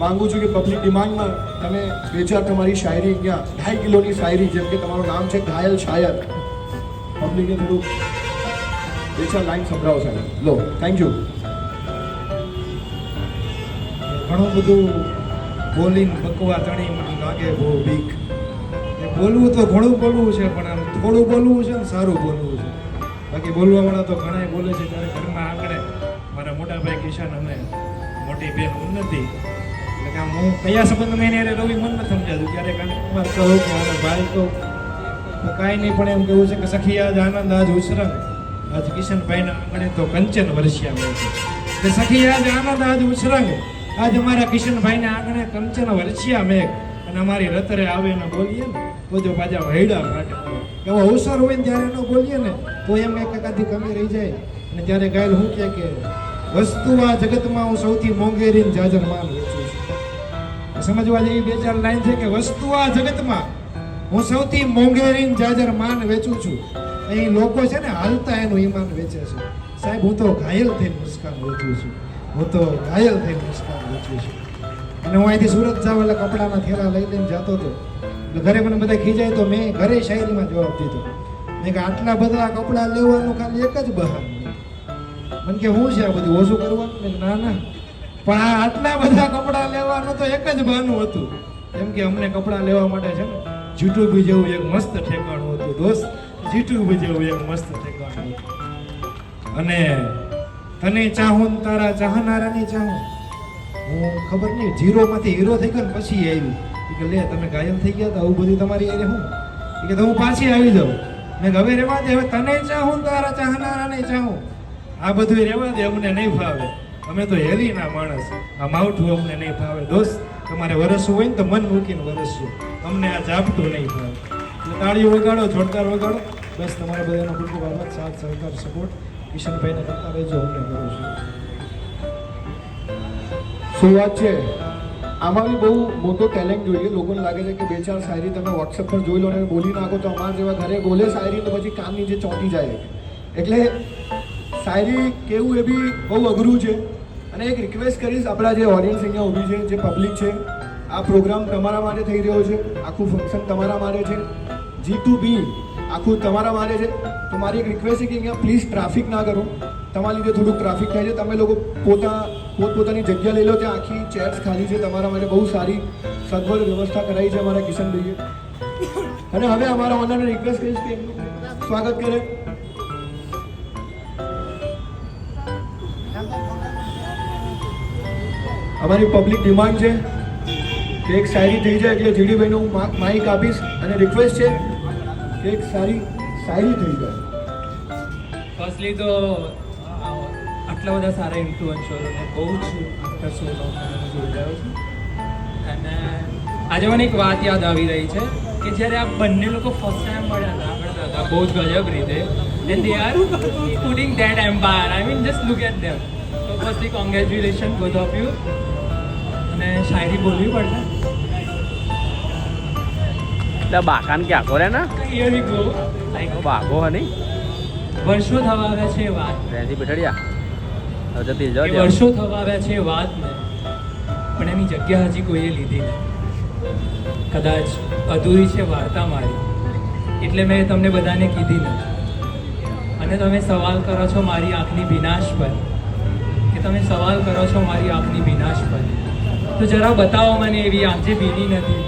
માંગુ છું કે પબ્લિક ડિમાન્ડમાં તમે બે ચાર તમારી શાયરી અહીંયા 2.5 કિલોની શાયરી, જેમ કે તમારું નામ છે ઘાયલ શાયર, પબ્લિકને થોડુંક બે ચાર લાઈન સંભળાવો સાહેબ. લો, થેન્ક યુ. ઘણું બધું બોલીને બકવા તણી મને લાગે બહુ બીક. બોલવું તો ઘણું બોલવું છે, પણ આમ થોડું બોલવું છે ને સારું બોલવું છે. બાકી બોલવાવાળા તો ઘણા બોલે છે. ત્યારે ઘરમાં આંગણે મારા મોટા ભાઈ કિશન અને મોટી બેન ઉન્નતિ, એટલે કે આમ હું કયા સંબંધમાં એને રવિ મન નથી સમજાતું. ક્યારેક કુમાર કહું કે આનો ભાઈ કહું તો કાંઈ નહીં, પણ એમ કેવું છે કે સખી આજ આનંદ આજ ઉછરંગ, આજ કિશનભાઈના આંગણે તો કંચન વરસ્યા મેં કે સખી આજ આનંદ આજ ઉછરંગ, આજ અમારા કિશનભાઈના આંગણે કંચન વરસ્યા મેઘ. અને અમારી રતરે આવે ને બોલીએ ને તો જો પાછા વૈડા કાઢે. એવો અવસર હોય ને ત્યારે ન બોલીએ ને તો એમ એક એકાદી કમી રહી જાય. અને ત્યારે ગાયલ હું કે વસ્તુ આ જગતમાં હું સૌથી મોંઘેરીને જાજર માન વેચું છું. સમજવા જેવી બે ચાર લાઈન છે કે વસ્તુ આ જગતમાં હું સૌથી મોંઘેરીને જાજર માન વેચું છું. અહીં લોકો છે ને હાલતા એનું ઈમાન વેચે છે. સાહેબ, હું તો ઘાયલ થઈને મુસ્કાન વેચું છું. હું તો ઘાયલ થઈને મુસ્કાન વેચું છું. અને હું અહીંથી સુરત જાવ એટલે કપડાના થેલા લઈ લઈને જતો હતો. એટલે ઘરે મને બધા ખીજાય તો મેં ઘરે શાયરીમાં જવાબ દીધો. મેં કે આટલા બધા કપડાં લેવાનું ખાલી એક જ બહાનું. મને કે હું છે આ બધું ઓછું કરવાનું? મેં ના ના, પણ આ આટલા બધા કપડાં લેવાનું તો એક જ બહાનું હતું. કેમ કે અમને કપડાં લેવા માટે છે ને જીટુબી જેવું એક મસ્ત ઠેકાણું હતું દોસ્ત. જીટુબી જેવું એક મસ્ત ઠેકાણું હતું. અને તને ચાહું ને તારા ચાહનારાની ચાહું. હું ખબર નહીં ઝીરોમાંથી હીરો થઈ ગયો ને પછી આવી કે લે તમે ઘાયલ થઈ ગયા તો આવું બધું તમારી એ હું કે હું પાછી આવી જાઉં. મેં હવે રહેવા દે, હવે તને ચાહું તારા ચાહનારાને ચાહું. આ બધું રહેવા દે, અમને નહીં ફાવે. અમે તો હેલીના માણસ, આ માવઠું અમને નહીં ફાવે. દોસ્ત, તમારે વરસવું હોય ને તો મન મૂકીને વરસજો, અમને આ ઝાપટું નહીં ફાવે. એટલે તાળીઓ વગાડો, જોરદાર વગાડો. બસ તમારા બધાનો ખૂબ ખૂબ આભાર, સાથ સહકાર સપોર્ટ કિશનભાઈને કરતા રહેજો. અમને કરું છું. શું વાત છે? આમાં બી બહુ મોટો ટેલેન્ટ જોઈએ. લોકોને લાગે છે કે બે ચાર શાયરી તમે વોટ્સએપ પર જોઈ લો ને બોલી નાખો તો અમારા જેવા ઘરે બોલે શાયરી તો પછી કાન નીચે ચોંટી જાય. એટલે શાયરી કેવું એ બી બહુ અઘરું છે. અને એક રિક્વેસ્ટ કરીશ, આપણા જે ઓડિયન્સ અહીંયા ઊભી છે, જે પબ્લિક છે, આ પ્રોગ્રામ તમારા માટે થઈ રહ્યો છે, આખું ફંક્શન તમારા માટે છે, G2B આખું તમારા માટે છે. તો મારી એક રિક્વેસ્ટ છે કે અહીંયા પ્લીઝ ટ્રાફિક ના કરો. તમારા લીધે થોડુંક ટ્રાફિક થાય છે. તમે લોકો પોતપોતાની જગ્યા લઈ લો. ત્યાં આખી ચેર્સ ખાલી છે. તમારા માટે બહુ સારી સગવડ વ્યવસ્થા કરાઈ છે અમારા કિશનભાઈએ. અને હવે અમારા ઓનરને રિક્વેસ્ટ કરીશ કે એમનું સ્વાગત કરે. અમારી પબ્લિક ડિમાન્ડ છે કે એક શાયરી થઈ જાય એટલે જીડીભાઈનું હું માઇક આપીશ અને રિક્વેસ્ટ છે કે એક સારી શાયરી થઈ જાય. ફર્સ્ટલી તો આટલા બધા સારા ઇન્ફ્લુઅન્સરોને બહુ જ આફ્ટર સો લોંગ જોઈ રહ્યો છું. અને આજે મને એક વાત યાદ આવી રહી છે કે જ્યારે આ બંને લોકો ફર્સ્ટ ટાઈમ મળ્યા હતા, આગળ હતા બહુ જ ગજબ રીતે, and they are putting that empire. I mean just look at them. તો firstly congratulation both of you. અને શાયરી બોલવી પડશે એટલે બાકાન ક્યાં કરે ને હિયર વી ગો. લાઈક બાગો હની વર્ષો થવા આવ્યા છે વાત, રેજી બેઠડિયા જતી જો વર્ષો થવા આવ્યા છે વાતને, પણ એની જગ્યા હજી કોઈએ લીધી નથી. કદાચ અધૂરી છે વાર્તા મારી, એટલે મેં તમને બધાને કીધી નથી. અને તમે સવાલ કરો છો મારી આંખની વિનાશ પર, કે તમે સવાલ કરો છો મારી આંખની વિનાશ પર, તો જરા બતાવો મને એવી આંખ જે ભીની નથી.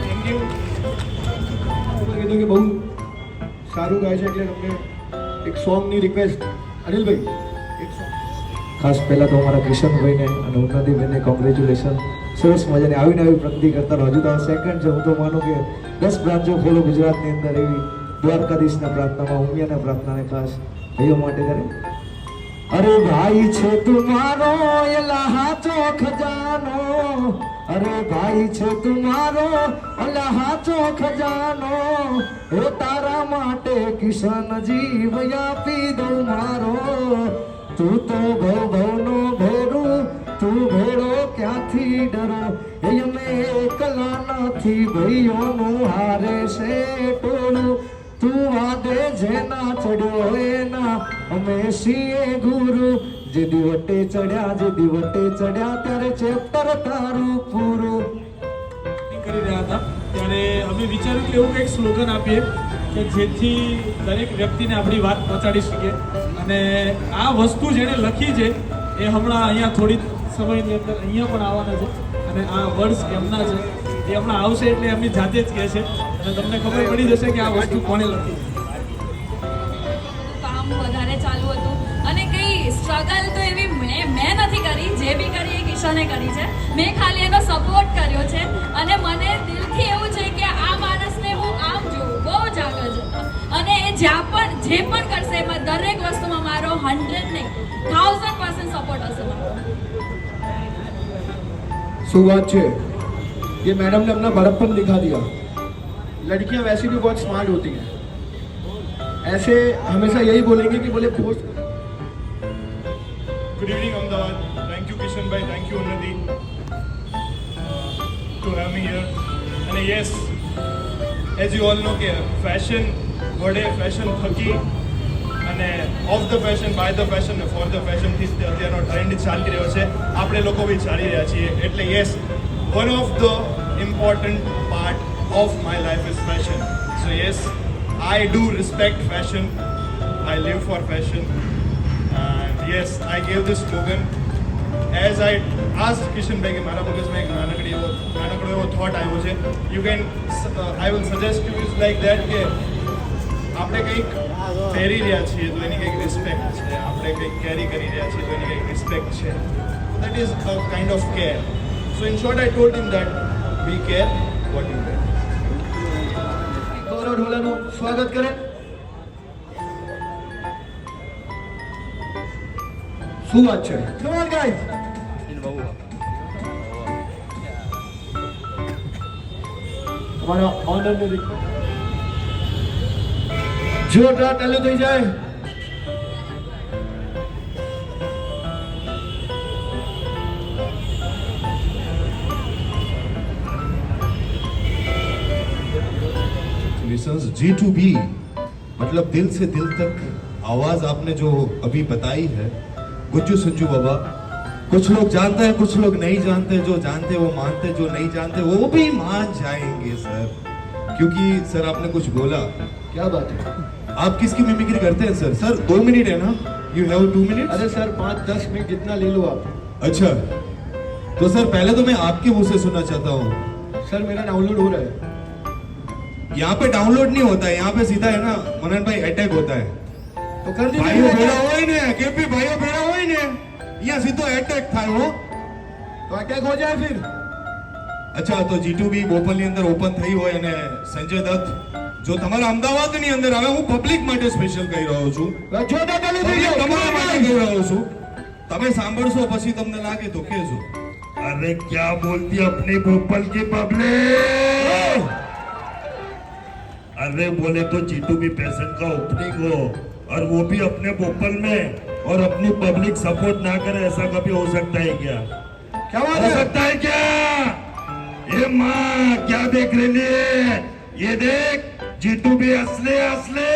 Thank you. કીધું કે બહુ સારું ગાય છે એટલે તમને એક સોંગની રિક્વેસ્ટ. અનિલભાઈ, એક સોંગ. ખાસ પહેલાં તો અમારા કિશનભાઈને અને ઉન્નતિભાઈને કોંગ્રેચ્યુલેશન. સરસ મજાની આવીને આવી પ્રગતિ કરતા રહો. હજુ તો આ સેકન્ડ છે. હું તો માનું કે 10 બ્રાન્ચો ખોલો ગુજરાતની અંદર. એવી દ્વારકાધીશના પ્રાર્થનામાં, ઉમિયાના પ્રાર્થનાને ખાસ ભાઈઓ માટે કરે. અરે ભાઈ છે તુમારો અલ્લાહ ખજાનો, અરે ભાઈ છે તુમારો અલ્લાહ ખજાનો, હે તારા માટે કિશન જીવ આપી દઉં મારો. તું તો ભવનો ભેરું, તું ભેડો ક્યાંથી ડરો, એ અમે એકલા નથી ભાઈઓનું હારે છે ટોળું. તું વાદે જેના ચડ્યો એના અમે છીએ ગુરુ, જે દિવટે ચડ્યા ત્યારે ચેપ્ટર તારું પૂરું. કરી રહ્યા હતા ત્યારે અમે વિચાર્યું કે એવું કંઈક સ્લોગન આપીએ કે જેથી દરેક વ્યક્તિને આપણી વાત પહોંચાડી શકીએ અને આ વસ્તુ જેણે લખી છે એ હમણાં અહીંયા થોડી સમયની અંદર અહીંયા પણ આવવાના છે અને આ વર્ડ્સ એમના છે એ હમણાં આવશે એટલે એમની જાતે જ કહે છે અને તમને ખબર પડી જશે કે આ વસ્તુ કોણે લખી છે. કામ વધારે ચાલુ હતું અને કઈ સ્ટ્રગલ તો એવી મેં નથી કરી, જે બી કરી એ કિશને કરી છે. મેં ખાલી એનો સપોર્ટ કર્યો છે અને મને દિલથી એવું છે કે આ માણસને હું આમ જોઉં, બહુ જ આગળ છે અને એ જ્યાં પણ જે પણ કરશે એમાં દરેક વસ્તુમાં મારો 100 નહીં 1000% સપોર્ટ હશે મારો. શું વાત છે, ये मैडम ने अपना बड़प्पन दिखा दिया. लड़कियां वैसे भी बहुत स्मार्ट होती हैं, ऐसे हमेशा यही बोलेंगे कि बोले post. Good evening, Ahmedabad. Thank you, Kishan bhai. Thank you, Unnati, to have me here. And yes, as you all know, fashion, વડે ફેશન થકી અને of the fashion, by the fashion ને ફોર ધ ફેશનથી અત્યારનો trend ચાલી રહ્યો છે. આપણે લોકો બી ચાલી રહ્યા છીએ. એટલે yes, one of the important part of my life is fashion. So yes, I do respect fashion. I live for fashion. And yes, I gave this slogan as I asked Kishan bhai કે મારા મગજમાં એક નાનકડો એવો thought આવ્યો છે. You can I will suggest you is like that કે આપણે કંઈક પહેરી રહ્યા છીએ તો એની કંઈક રિસ્પેક્ટ છે, આપણે કંઈક કેરી કરી રહ્યા છીએ તો એની કંઈક રિસ્પેક્ટ છે. That is a kind of care. So in short I told him that we care what you were. Gaurav ઢોલાનું સ્વાગત કરે. શું વાત છે, Come on, guys. અમારા ઓનરને રિક્વેસ્ટ જોરદાર તાલી થઈ જાય. लिसनर्स, G2B मतलब दिल से दिल तक आवाज आपने जो अभी बताई है, गुज्जू संजू बाबा. कुछ लोग जानते हैं, कुछ लोग नहीं जानते. जो जानते वो मानते, जो नहीं जानते वो भी मान जाएंगे सर, क्योंकि सर आपने कुछ बोला. क्या बात है. आप किसकी मिमिक्री करते हैं सर? सर 2 मिनट है ना, यू हैव 2 मिनट. अरे सर 5-10 मिनट जितना ले लो आप. अच्छा, तो सर पहले तो मैं आपके मुंह से सुनना चाहता हूँ. सर मेरा डाउनलोड हो रहा है. यहाँ पे डाउनलोड नहीं होता है, यहाँ पे सीधा है ना मनन भाई अटैक होता है. तो कर ભાઈઓ दीजिए. ભેળા હોય ને, કેપી ભાઈઓ ભેળા હોય ને, અહીંયા સીધો એટેક થાય હો. तो अटैक हो जाए फिर. અચ્છા, તો G2B બોપલની અંદર ઓપન થઈ હોય અને સંજય દત્ત જો તમારા અમદાવાદની અંદર આવે, હું પબ્લિક માટે સ્પેશિયલ કહી રહ્યો છું, જોરદાર તાલી થઈ જાય. તમારા માટે કહી રહ્યો છું. તમે સાંભળશો પછી તમને લાગે તો કહેજો. अरे क्या बोलती अपनी भोपाल की पब्लिक. अरे बोले तो G2B पैशन का ओपनिंग हो और वो भी अपने भोपाल में और अपनी पब्लिक सपोर्ट ना करे, ऐसा कभी हो सकता है क्या? क्या बात हो है. सकता है क्या? ये माँ क्या देख रही है? ये देख G2B असले असले.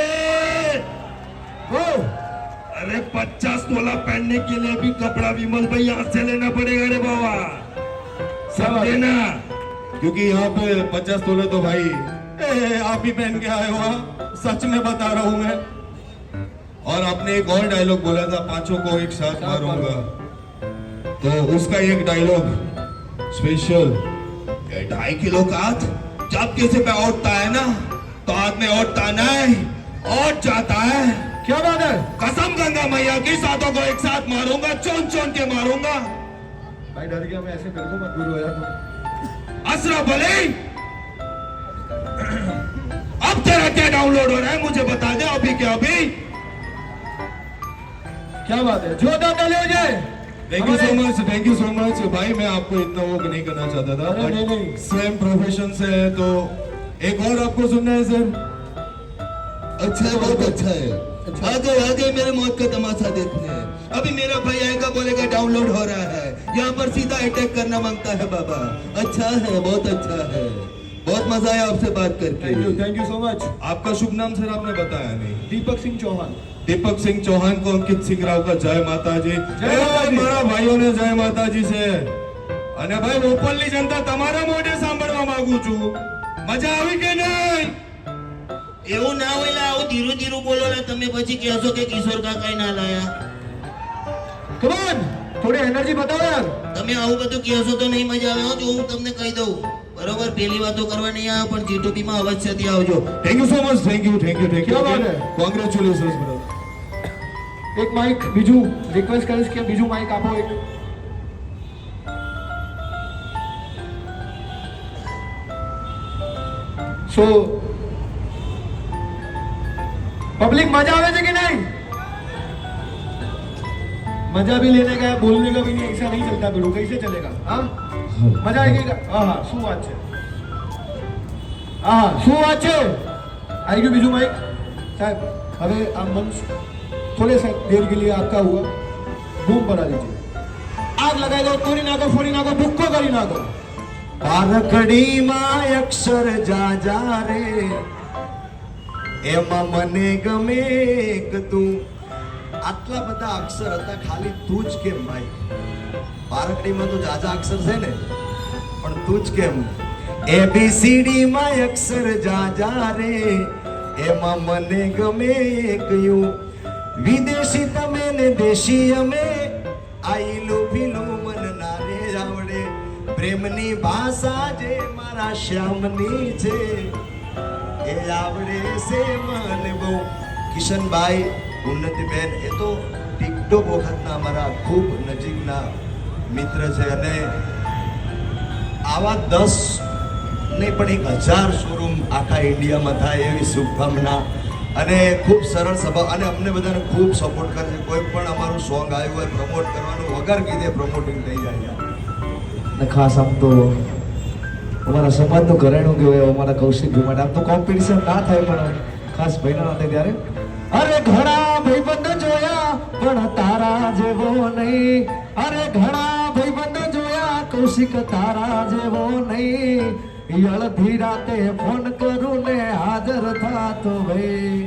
ओ, अरे 50 तोला पहनने के लिए भी कपड़ा विमल भाई यहाँ से लेना पड़ेगा रे बाबा, समझे ना? क्योंकि यहाँ पे 50 तोले तो भाई आप ही पहन के आए हो. सच में बता रहा हूँ मैं. और आपने एक और डायलॉग बोला था, 5 को एक साथ मारूंगा, तो उसका एक डायलॉग स्पेशल. 2.5 किलो का हाथ जब किसी पे औटता है ना, तो हाथ में औटता नहीं, औट जाता है. क्या बात है. कसम गंगा मैया की, 7 को एक साथ मारूंगा, चोन चोन के मारूंगा. भाई डर गया मैं, ऐसे बिल्कुल मत बोलो यार. अशरफ अली, अब तेरा क्या डाउनलोड हो रहा है मुझे बता दे अभी के अभी. क्या बात है, जोरदार ताली हो जाए. Thank you so much, thank you so much भाई. मैं आपको इतना वो नहीं करना चाहता था, अरे नहीं, नहीं. सेम प्रोफेशन से है तो एक और आपको सुनना है सर. अच्छा है, बहुत अच्छा है. आगे मेरे मौत का तमाशा देखने. अभी मेरा भाई आएगा बोलेगा डाउनलोड हो रहा है, यहाँ पर सीधा अटैक करना मांगता है बाबा. अच्छा है, बहुत अच्छा है. बहुत मजा आया आपसे बात करके. Thank you so much. आपका शुभ नाम सर आपने बताया नहीं. दीपक सिंह चौहान. दीपक सिंह चौहान को अंकित सिंह राव का जय माता जी जय माता जी। મારા ભાઈઓને જય માતાજી છે અને ભાઈ બોપલની જનતા તમારા મોઢે સાંભળવા માંગુ છું મજા આવી કે નહીં એવું ના હોય લા, આવું ધીરું ધીરું બોલો લા, તમે પછી કહેશો કે કિશોર કાકા ના લાયા. કમ ઓન, થોડી એનર્જી બતાવો યાર. તમે આવું બધું કહેશો તો નહીં મજા આવે હો. જો હું તમને કહી દઉં બરોબર, પેલી વાતો કરવા નહીં આવે પણ જીટોપી માં અવશ્યથી આવજો. Thank you so much thank you ક્યાં વાત હે? કોંગ્રેચ્યુલેશન્સ બ્રધર એક માઇક બીજું રિક્વેસ્ટ કરીશ કે બીજું માઇક આપો એક. સો पब्लिक मजा आवे कि नहीं? मजा भी लेने का है, बोलने का भी नहीं, ऐसा नहीं चलता बेड़ो. कैसे चलेगा? हाँ मजा आएगी. हाँ શું વાત છે? હા શું વાત છે? आई गयो बीजू माइक साहब. હવે આ મંચ थोड़े से देर के लिए आपका हुआ, बूम बना दीजिए. आग लगाई दो, तोड़ी नाखो, फोड़ी नाखो, भुक्को करी नाखो. પારખડીમાં અક્ષર જા જા રે, એમાં મને ગમે એક તું. આટલા બધા અક્ષર હતા, ખાલી તું જ કેમ ભાઈ? પારખડીમાં તો જાજા અક્ષર છે ને, પણ તું જ કેમ? ABCD માં અક્ષર જા જા રે, એમાં મને ગમે એક યુ. વિદેશી તમે ને દેશી અમે, આઈ લવ યુ મન ના રે આવડે. પ્રેમની ભાષા જે મારા શ્યામની છે, એ આવડે છે મને બહુ. કિશનભાઈ, ઉન્નતિબેન એ તો ટિકટોક વખતના અમારા ખૂબ નજીકના મિત્ર છે અને આવા 10 નહીં પણ 1000 શોરૂમ આખા ઇન્ડિયામાં થાય એવી શુભકામના. અને ખૂબ સરળ સ્વભાવ અને અમને બધાને ખૂબ સપોર્ટ કરે છે. કોઈ પણ અમારું સોંગ આવ્યું હોય પ્રમોટ કરવાનું વગર કીધે પ્રમોટિંગ થઈ જાય. ખાસ આમ તો અમારા સમાજનું ઘરેણું કહેવાય અમારા કૌશિકભાઈ માટે. આમ તો કોમ્પિટિશન ના થાય પણ ખાસ ભાઈના નાતે ત્યારે અરે ઘણા ભાઈબંધ જોયા પણ તારા જેવો નહીં. અરે ઘણા ભાઈબંધ જોયા કૌશિક તારા જેવો નહીં. અડધી રાતે ફોન કરું ને હાજર થાતો ભાઈ.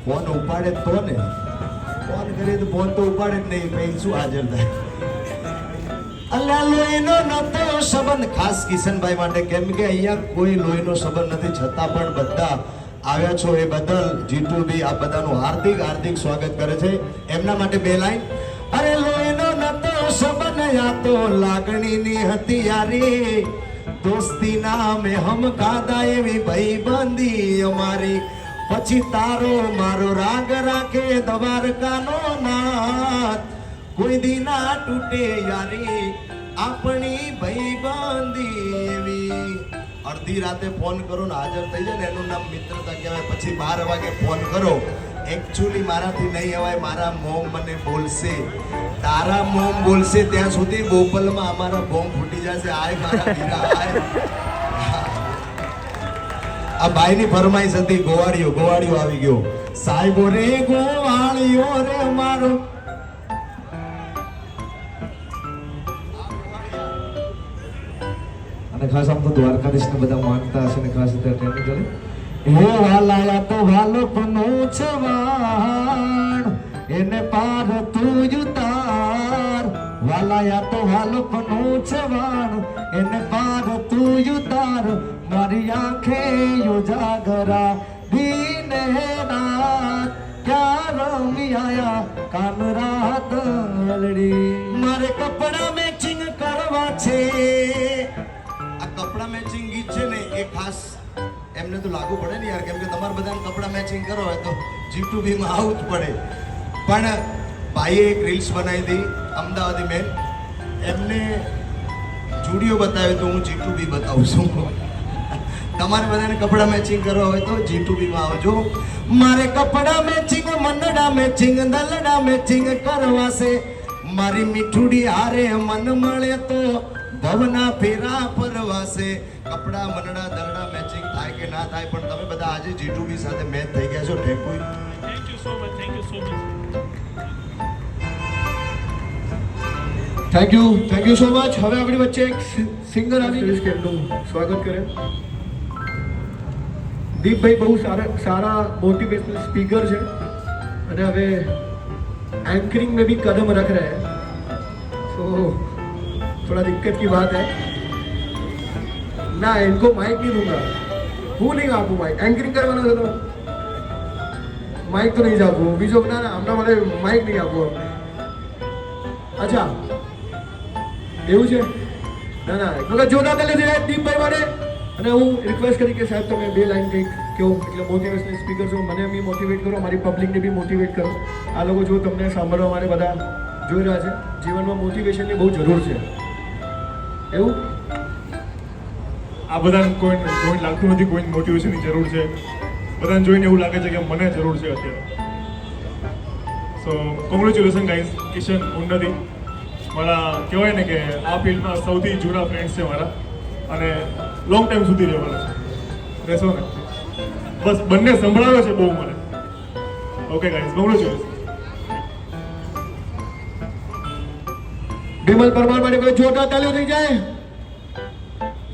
ફોન ઉપાડે તો ને, ફોન કરીએ તો ફોન તો ઉપાડે જ નહીં ભાઈ, શું હાજર થાય? અલ્લા લોહીનો નતો સંબંધ. ખાસ કિશનભાઈ માટે, કેમ કે અહીંયા કોઈ લોહીનો સંબંધ નથી છતાં પણ બધા આવ્યા છો એ બદલ જીતુભાઈ આ બધાનું હાર્દિક હાર્દિક સ્વાગત કરે છે. એમના માટે બે લાઈન. અરે લોહીનો નતો સંબંધ, આ તો લાગણીની હતી યારી. દોસ્તી નામે હમ કાદા એવી ભાઈબંધી અમારી. પછી તારો મારો રાગ રાખે દ્વારકાનો નાથ. કોઈ દી ના તૂટે યારી આપણી ભાઈબંધી એવી. અડધી રાતે ફોન કરો ને હાજર થઈ જાય ને એનું નામ મિત્રતા કહેવાય. પછી 12 વાગે ફોન કરો, એકચ્યુઅલી મારાથી નહીં અવાય, મારા મોમ મને બોલશે, તારા મોમ બોલશે ત્યાં સુધી બોપલમાં અમારા બોમ્બ ફૂટી જશે. આય મારા વીરા આય. આ ભાઈની ફરમાઈશ હતી ગોવાળિયો. ગોવાળિયો આવી ગયો. સાહેબો રે ગોવાળિયો રે મારો. અને ખાસ આમ તો દ્વારકાધીશને બધા માનતા હશે ને ખાસ રીતે ટ્રેનિંગ ચાલે. હે વાલાયા તો વાલપનું છવાણ, એને પાર તું ઉતાર. વાલાયા તો વાલપનું છવાણ, એને પાર તું ઉતાર. મારી આંખે ઉજાગરા દીને રાત, ક્યાં રમી આયા કાન રાત અલડી. મારે કપડા મેચિંગ કરવા છે. આ કપડા મેચિંગ ગીત છે ને એ ખાસ એમને તો લાગુ પડે ને યાર, કેમ કે તમારે બધાને કપડા મેચિંગ કરો હોય તો G2B માં આવવું જ પડે. પણ ભાઈએ એક રીલ્સ બનાવી હતી અમદાવાદી બેન, એમને જુડિયો બતાવ્યો તો હું G2B બતાવું છું. તમારે બધાને કપડા મેચિંગ કરવા હોય તો G2B માં આવજો. મારે કપડા મેચિંગ, મનડા મેચિંગ, દલડા મેચિંગ કરવા છે. મારી મીઠુડી હારે મન મળે તો ભવના ફેરા પરવાસે. કપડા મનડા દલડા મેચિંગ થાય કે ના થાય પણ તમે બધા આજે G2B સાથે મેચ થઈ ગયા છો. ઠેકુઈ thank you so much, thank you so much. Thank you so much. હવે આપણી વચ્ચે એક સિંગર આવી ગયું છે, એમનું સ્વાગત કરે. દીપભાઈ બહુ સારા મોટિવેશનલ સ્પીકર છે અને હવે एंकरिंग में भी कदम रख रहे हैं तो थोड़ा दिक्कत की बात है ना इनको माइक नहीं दूंगा હું નહીં આપું માઇક એન્કરિંગ કરવાનો છે તો માઇક તો નહીં જ આપું બીજો ના હમણાં મને માઇક નહીં આપવું અચ્છા એવું છે ના જોતા તલે છે દીપભાઈ માટે અને હું રિક્વેસ્ટ કરી કે સાહેબ તમે બે લાઈન કંઈક કહો એટલે મોટિવેશનલ સ્પીકર છો મને બી મોટિવેટ કરો મારી પબ્લિકને બી મોટિવેટ કરો આ લોકો જો તમને સાંભળવા માટે બધા જોઈ રહ્યા છે જીવનમાં મોટિવેશનની બહુ જરૂર છે એવું આ બધાને કોઈ લાગતું નથી કોઈ મોટિવેશનની જરૂર છે બધાને જોઈને એવું લાગે છે કે મને જરૂર છે અત્યારે સો કોંગ્રેચ્યુલેશન ગાઈઝ કિશન ઉન્નતિ મારા કહેવાય ને કે આ ફિલ્ડમાં સૌથી જૂના ફ્રેન્ડ્સ છે મારા અને લોંગ ટાઈમ સુધી રહેવાના છે રહેશો ને બસ બંને સંભળાવ્યો છે બહુ મને okay guys congratulation Vimal Parmar માટે કોઈ જોરદાર તાલીઓ થઈ જાય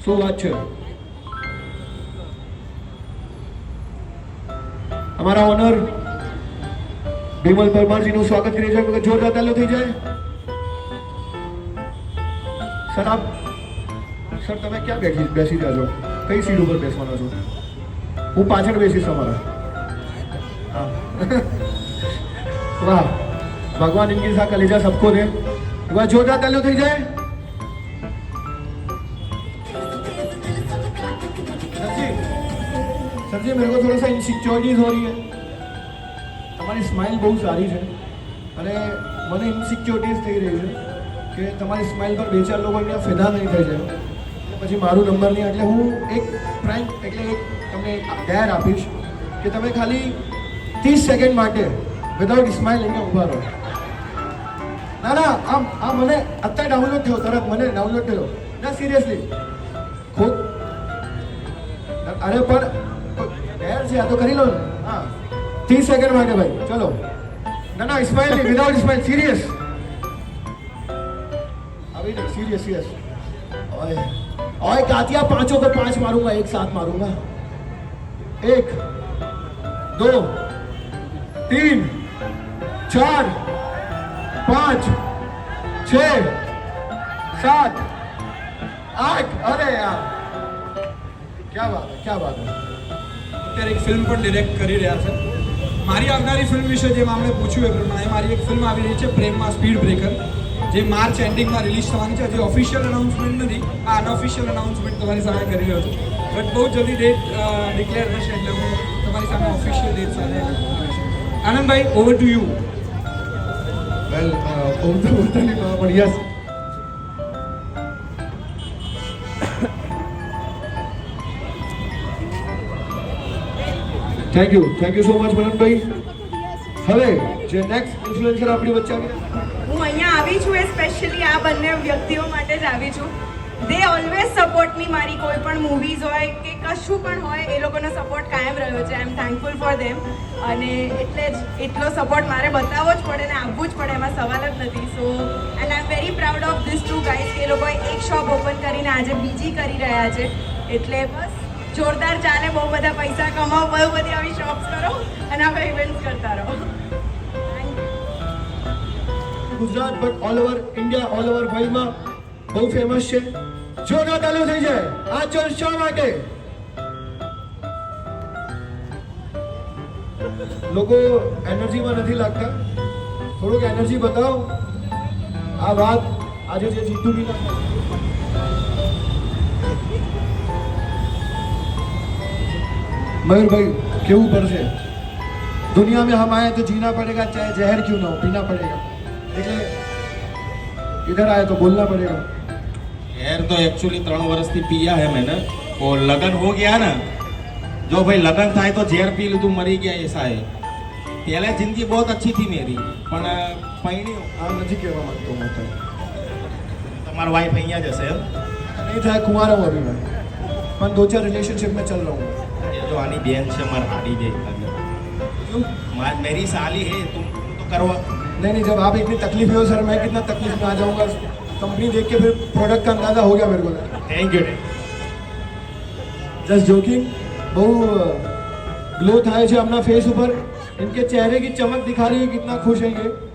શું વાત છે અમારા ઓનર વિમલ પરમારજીનું સ્વાગત કરીએ છીએ જોરદાર તાલીઓ થઈ જાય સર આપ સર તમે ક્યાં બેસી રહ્યા છો કઈ સીટ ઉપર બેસવાના છો હું પાછળ બેસીશ તમારા હા વાહ ભગવાન ઇનકી સા કલેજા સબકો દે वह जोरदार तालियों થઈ જાય सर जी मेरे को थोड़ा सा इनसिक्योरिटीज हो रही है તમારી સ્માઇલ બહુ સારી છે અને મને ઇનસિક્યોરિટીઝ થઈ રહી છે કે તમારી સ્માઇલ પર બે ચાર લોકો અહીંયા ફેદા નહીં થઈ જાય પછી મારું નંબર નહીં એટલે હું એક ફ્રેન્ક એટલે એક તમને ડેર આપીશ કે તમે ખાલી 30 સેકન્ડ માટે વિધાઉટ સ્માઇલ અહીંયા ઊભા રહો ના આ મને અત્યારે ડાઉનલોડ થયો તરત મને ડાઉનલોડ થયો ના સિરિયસલી ખુદ અરે પણ ડેર છે આ તો કરી લો ને હા 30 સેકન્ડ માટે ભાઈ ચલો ના સ્માઇલ નહીં વિધાઉટ સ્માઇલ સિરિયસ अभी नहीं सीरियस सीरियस ओए कातिया पांचों को 5 मारूंगा एक साथ मारूंगा 1 2 3 4 5 6 7 8 अरे यार क्या बात है અત્યારે એક ફિલ્મ પણ ડિરેક્ટ કરી રહ્યા છે મારી આવનારી ફિલ્મ વિશે જે આપણે પૂછ્યું એ પ્રમાણે મારી એક ફિલ્મ આવી રહી છે પ્રેમમાં સ્પીડ બ્રેકર જે માર્ચ એન્ડિંગમાં રિલીઝ થવાની છે હજી ઓફિશિયલ અનાઉન્સમેન્ટ નથી આ અનઓફિશિયલ અનાઉન્સમેન્ટ તમારી સામે કરી રહ્યો છું બટ બહુ જલ્દી ડેટ ડિક્લેર થશે એટલે હું તમારી સામે ઓફિશિયલ ડેટ સાથે Anandbhai over to you well बोलता नहीं but yes thank you so much Mananbhai હવે જે નેક્સ્ટ ઇન્ફ્લુએન્સર આપણી વચ્ચે આવી હું અહીંયા આવી છું એ સ્પેશિયલી આ બંને વ્યક્તિઓ માટે જ આવી છું દે ઓલવેઝ સપોર્ટ મી મારી કોઈ પણ મૂવીઝ હોય કે કશું પણ હોય એ લોકોનો સપોર્ટ કાયમ રહ્યો છે આઈ એમ થેન્કફુલ ફોર ધેમ અને એટલે જ એટલો સપોર્ટ મારે બતાવવો જ પડે ને આપવું જ પડે એમાં સવાલ જ નથી so and I am very proud of this two guys કે એ લોકોએ એક શોપ ઓપન કરીને આજે બીજી કરી રહ્યા છે એટલે બસ જોરદાર ચાલે બહુ બધા પૈસા કમાઓ બહુ બધી આવી શોપ્સ કરો અને આવા ઇવેન્ટ્સ કરતા રહો Gujarat but all over India all over વર્લ્ડમાં બહુ ફેમસ છે જોરદાર તાલીઓ થઈ જાય આ ચોર શા માટે લોકો એનર્જીમાં નથી લાગતા થોડુંક એનર્જી બતાવો આ વાત આજે જે જીતુ બી मयूर भाई क्यों ऊपर से दुनिया में हम आए तो जीना पड़ेगा चाहे जहर क्यों ना हो पीना पड़ेगा એટલે इधर आए तो बोलना पड़ेगा जहर तो एक्चुअली 3 વર્ષથી पिया है मैंने और लगन हो गया ना जो भाई लगन था तो जहर पी ली तू मरी गया ऐसा है पहले जिंदगी बहुत अच्छी थी मेरी પણ પૈણી આ નથી કહેવા માંગતો હું તમારા વાइफ અહીંયા જશે नहीं था कुंवारा हूँ अभी मैं पर 2-4 रिलेशनशिप में चल रहा हूँ ये जो आनी बहन से मर हाड़ी दे मेरी साली है तुम तो करवा नहीं जब आप इतनी तकलीफ में हो सर मैं कितना तकलीफ में आ जाऊंगा कंपनी देख के फिर प्रोडक्ट का अंदाजा हो गया मेरे को थैंक यू जस्ट जोकिंग बहु ग्लो થાય છે આપના ફેસ ઉપર इनके चेहरे की चमक दिखा रही है कितना खुश हैं ये।